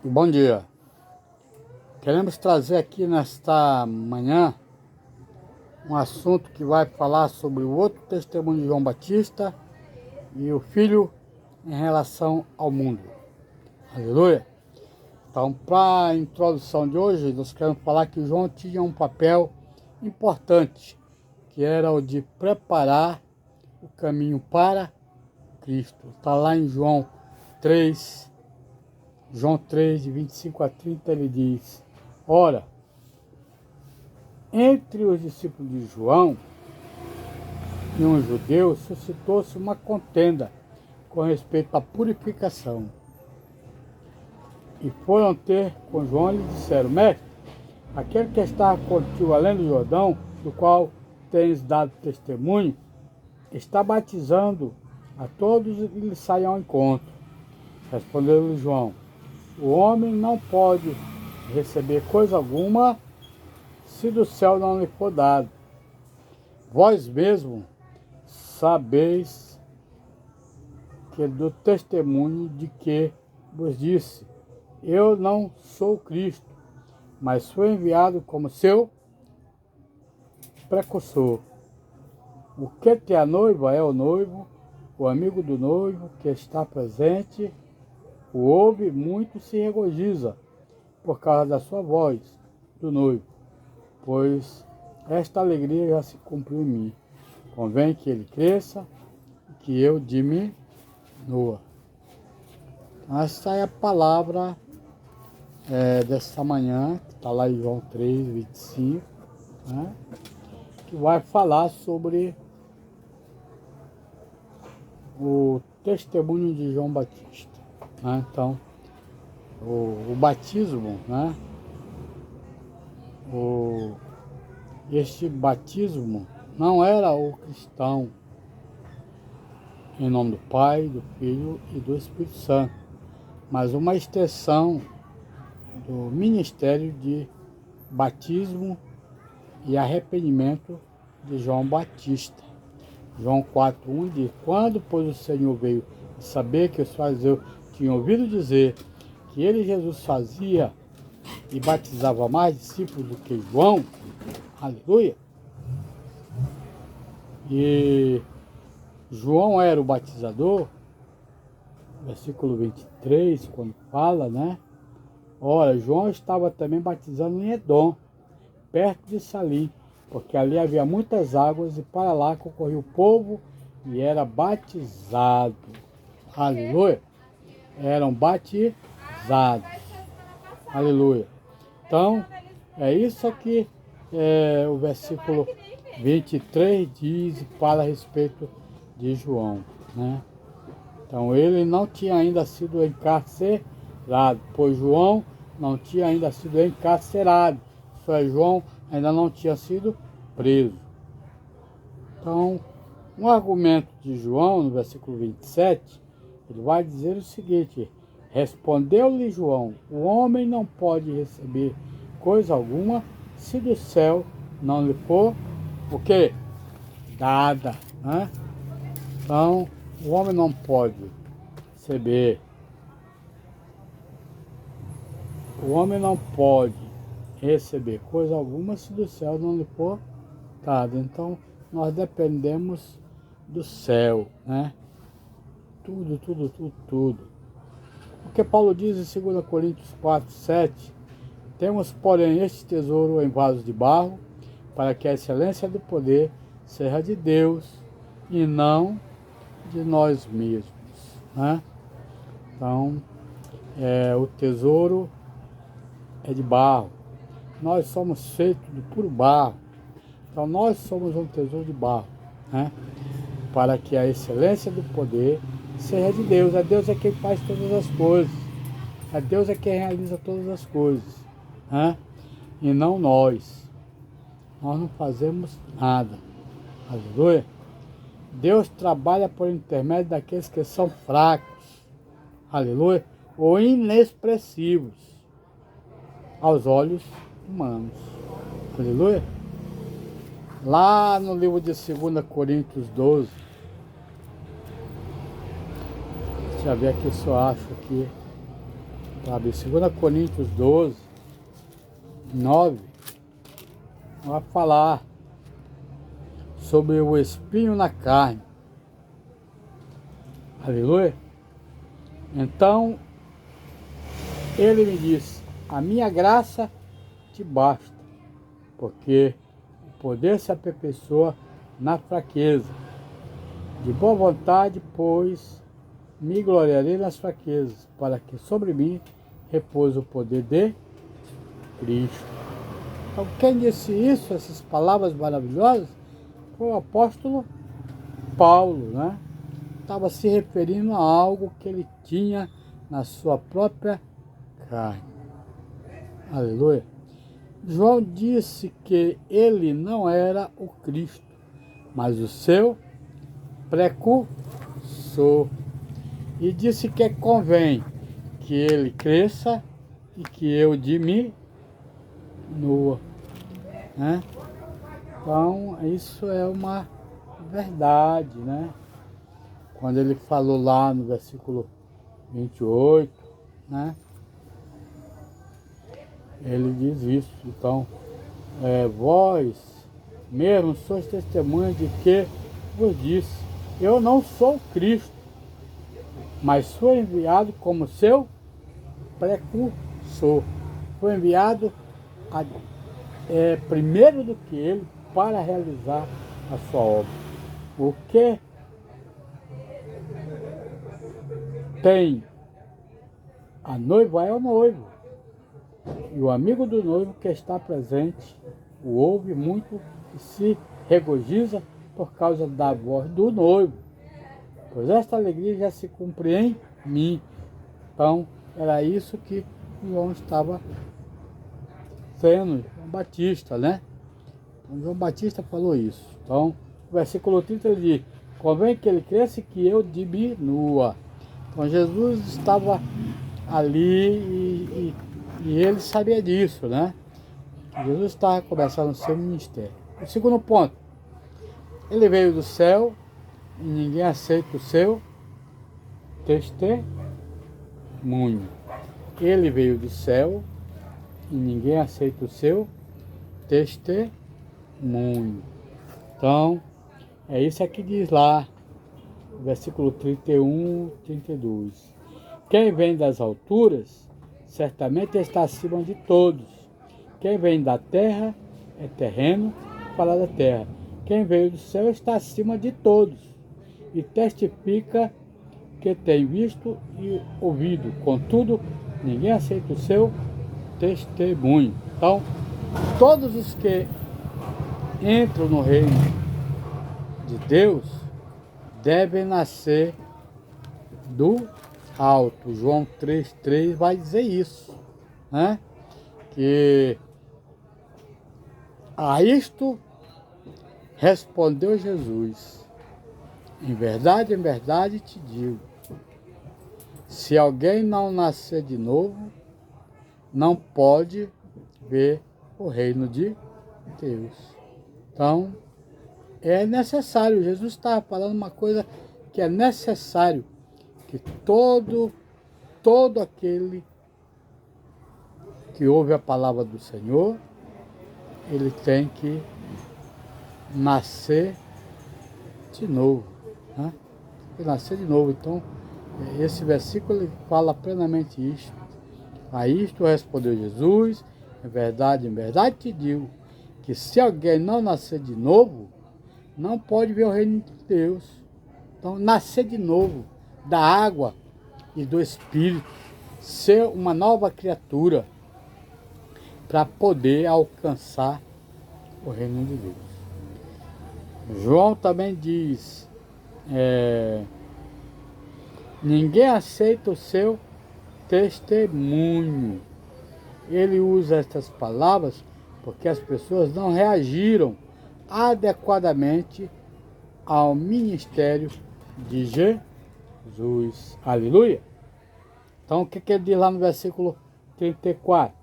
Bom dia. Queremos trazer aqui nesta manhã um assunto que vai falar sobre o outro testemunho de João Batista e o filho em relação ao mundo. Aleluia. Então, para a introdução de hoje, nós queremos falar que João tinha um papel importante, que era o de preparar o caminho para Cristo. Está lá em João 3, de 25 a 30, ele diz: Ora, entre os discípulos de João e um judeu suscitou-se uma contenda com respeito à purificação. E foram ter com João e lhe disseram: Mestre, aquele que está contigo além do Jordão, do qual tens dado testemunho, está batizando a todos e lhe sai ao encontro. Respondeu-lhe João: o homem não pode receber coisa alguma se do céu não lhe for dado. Vós mesmo sabeis que do testemunho de que vos disse: eu não sou Cristo, mas sou enviado como seu precursor. O que tem a noiva é o noivo, o amigo do noivo que está presente, o ouve muito se regozija por causa da sua voz, do noivo, pois esta alegria já se cumpriu em mim. Convém que ele cresça e que eu diminua. Essa é a palavra desta manhã, que está lá em João 3, 25, né, que vai falar sobre o testemunho de João Batista. Né? Então, o batismo, né? Este batismo não era o cristão em nome do Pai, do Filho e do Espírito Santo, mas uma extensão do ministério de batismo e arrependimento de João Batista. João 4:1 diz: quando, pois, o Senhor veio saber que os fariseus tinham ouvido dizer que ele, Jesus, fazia e batizava mais discípulos do que João, aleluia, e João era o batizador, versículo 23, quando fala, né? Ora, João estava também batizando em Edom, perto de Salim, porque ali havia muitas águas e para lá concorria o povo e era batizado. Aleluia. Eram batizados. Aleluia. Então, é isso que o versículo 23 diz para a respeito de João, né? Então, ele não tinha ainda sido encarcerado, pois João não tinha ainda sido encarcerado. Isso é, João ainda não tinha sido preso. Então, um argumento de João, no versículo 27, ele vai dizer o seguinte: respondeu-lhe João: o homem não pode receber coisa alguma se do céu não lhe for o quê? Dada, né? Então, o homem não pode receber. O homem não pode receber coisa alguma se do céu não lhe for dada. Então, nós dependemos do céu, né? Tudo. Porque Paulo diz em 2 Coríntios 4:7, temos, porém, este tesouro em vasos de barro, para que a excelência do poder seja de Deus e não de nós mesmos, né? Então, o tesouro é de barro. Nós somos feitos de puro barro. Então, nós somos um tesouro de barro, né? Para que a excelência do poder seja de Deus. É Deus quem faz todas as coisas. É Deus quem realiza todas as coisas, né? E não nós. Nós não fazemos nada. Aleluia. Deus trabalha por intermédio daqueles que são fracos. Aleluia. Ou inexpressivos aos olhos humanos. Aleluia. Lá no livro de 2 Coríntios 12, deixa eu ver aqui se eu acho aqui. sabe? 2 Coríntios 12, 9, vai falar sobre o espinho na carne. Aleluia. Então, ele me disse: a minha graça te basta, porque o poder se aperfeiçoa na fraqueza. De boa vontade, pois, me gloriarei nas fraquezas, para que sobre mim repouse o poder de Cristo. Então, quem disse isso, essas palavras maravilhosas, foi o apóstolo Paulo, né? Estava se referindo a algo que ele tinha na sua própria carne. Aleluia. João disse que ele não era o Cristo, mas o seu precursor. E disse que convém que ele cresça e que eu diminua, né? Então, isso é uma verdade, né? Quando ele falou lá no versículo 28, né? Ele diz isso. Então, vós mesmo sois testemunhas de que vos disse: eu não sou Cristo, mas sou enviado como seu precursor. Foi enviado primeiro do que ele para realizar a sua obra. O que tem a noiva é o noivo, e o amigo do noivo que está presente o ouve muito e se regozija por causa da voz do noivo, pois esta alegria já se cumpre em mim. Então, era isso que João estava sendo, João Batista, né? Então, João Batista falou isso. Então, o versículo 30 ele diz: convém que ele cresça e que eu diminua. Então, Jesus estava ali e ele sabia disso, né? Jesus estava começando o seu ministério. O segundo ponto: ele veio do céu e ninguém aceita o seu testemunho. Ele veio do céu e ninguém aceita o seu testemunho. Então, é isso que diz lá, versículo 31, 32. Quem vem das alturas, certamente está acima de todos. Quem vem da terra é terreno, fala da terra. Quem veio do céu está acima de todos e testifica que tem visto e ouvido. Contudo, ninguém aceita o seu testemunho. Então, todos os que entram no reino de Deus devem nascer do alto. João 3,3 vai dizer isso, né? Que a isto respondeu Jesus: em verdade te digo, se alguém não nascer de novo, não pode ver o reino de Deus. Então, é necessário. Jesus estava falando uma coisa que é necessário, que todo aquele que ouve a palavra do Senhor, ele tem que nascer de novo, né? Tem que nascer de novo. Então, esse versículo ele fala plenamente isto. A isto respondeu Jesus: em verdade te digo, que se alguém não nascer de novo, não pode ver o reino de Deus. Então, nascer de novo da água e do Espírito, ser uma nova criatura para poder alcançar o reino de Deus. João também diz: ninguém aceita o seu testemunho. Ele usa estas palavras porque as pessoas não reagiram adequadamente ao ministério de Jesus. Aleluia! Então, o que ele diz lá no versículo 34?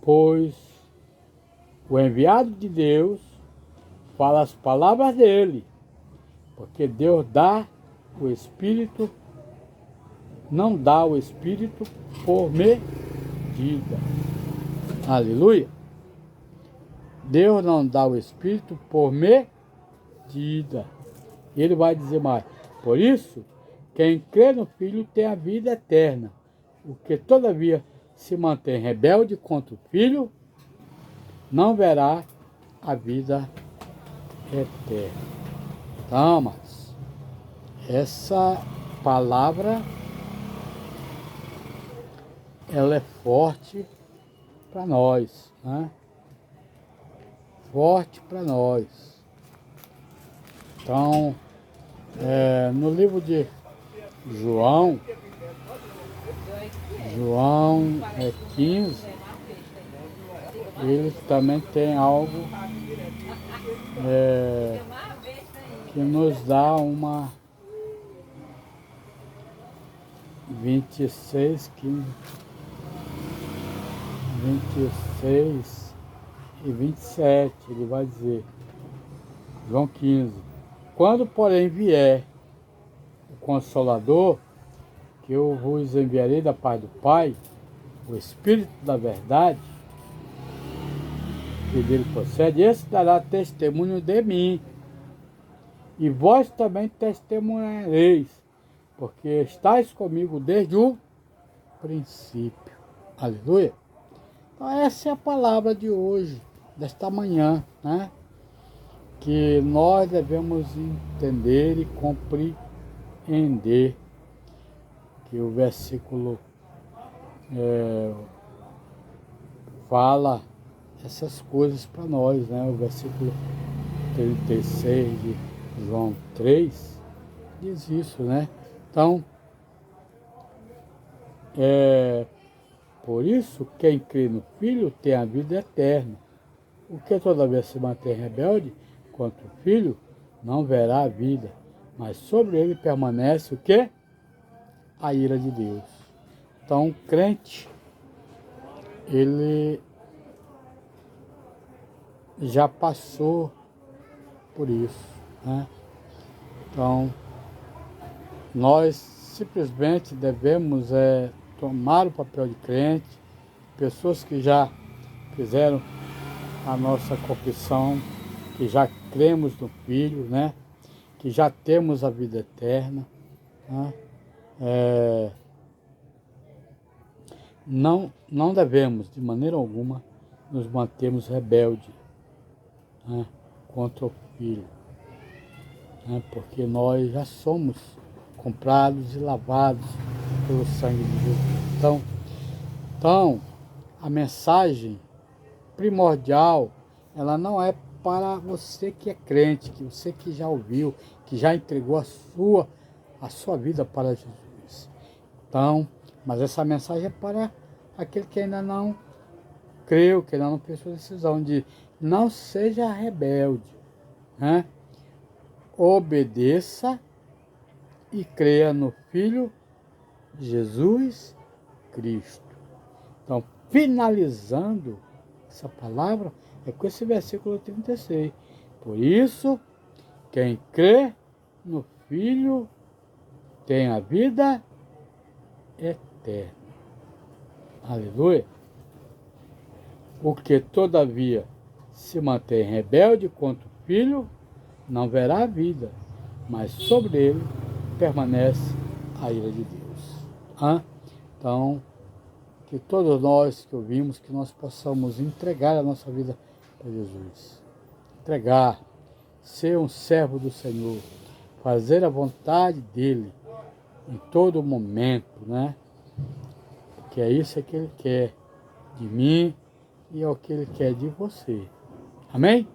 Pois o enviado de Deus fala as palavras dele, porque Deus dá o Espírito não dá o Espírito por medida. Aleluia. Deus não dá o Espírito por medida. Ele vai dizer mais. Por isso, quem crê no Filho tem a vida eterna. O que todavia se mantém rebelde contra o Filho, não verá a vida eterna. Então, amados, essa palavra, ela é forte para nós, né? Forte para nós. Então, no livro de João 15, ele também tem algo que nos dá uma 26, 15, 26 e 27, ele vai dizer, João 15, quando porém vier o Consolador, que eu vos enviarei da parte do Pai, o Espírito da verdade, que dele procede, esse dará testemunho de mim, e vós também testemunhareis, porque estáis comigo desde o princípio. Aleluia. Então essa é a palavra de hoje, desta manhã, né? Que nós devemos entender e compreender, que o versículo fala essas coisas para nós, né? O versículo 36 de João 3 diz isso, né? Então, por isso, quem crê no Filho tem a vida eterna. O que todavia se mantém rebelde contra o Filho, não verá a vida, mas sobre ele permanece o quê? A ira de Deus. Então, o crente, ele já passou por isso, né? Então, nós simplesmente devemos tomar o papel de crente, pessoas que já fizeram a nossa confissão, que já cremos no Filho, né? Que já temos a vida eterna, né? Não devemos, de maneira alguma, nos mantermos rebeldes, né, contra o Filho, né, porque nós já somos comprados e lavados pelo sangue de Jesus. Então, a mensagem primordial, ela não é para você que é crente, que você que já ouviu, que já entregou a sua vida para Jesus. Então, mas essa mensagem é para aquele que ainda não creu, que ainda não pensou a decisão de não seja rebelde, né? Obedeça e creia no Filho Jesus Cristo. Então, finalizando essa palavra, é com esse versículo 36. Por isso, quem crê no Filho tem a vida eterna. Aleluia. O que todavia se mantém rebelde contra o Filho, não verá a vida, mas sobre ele permanece a ira de Deus. Então, que todos nós que ouvimos, que nós possamos entregar a nossa vida para Jesus. Entregar, ser um servo do Senhor, fazer a vontade dEle em todo momento, né? Porque é isso que Ele quer de mim e é o que Ele quer de você. Amém?